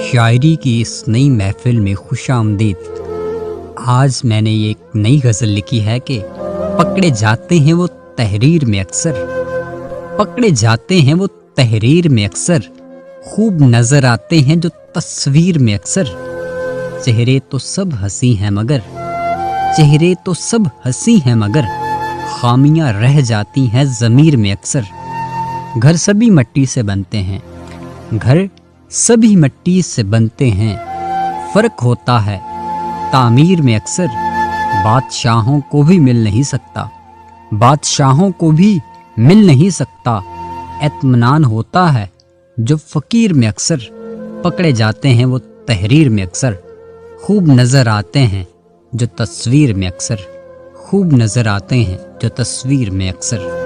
शायरी की इस नई महफिल में खुशामदीद। आज मैंने ये एक नई गज़ल लिखी है कि पकड़े जाते हैं वो तहरीर में अक्सर, पकड़े जाते हैं वो तहरीर में अक्सर, खूब नज़र आते हैं जो तस्वीर में अक्सर। चेहरे तो सब हंसी हैं मगर, चेहरे तो सब हंसी हैं मगर, खामियां रह जाती हैं ज़मीर में अक्सर। घर सभी मिट्टी से बनते हैं, घर सभी मिट्टी से बनते हैं, फ़र्क होता है तामीर में अक्सर। बादशाहों को भी मिल नहीं सकता, बादशाहों को भी मिल नहीं सकता, इत्मीनान होता है जो फ़कीर में अक्सर। पकड़े जाते हैं वो तहरीर में अक्सर, खूब नज़र आते हैं जो तस्वीर में अक्सर, खूब नज़र आते हैं जो तस्वीर में अक्सर।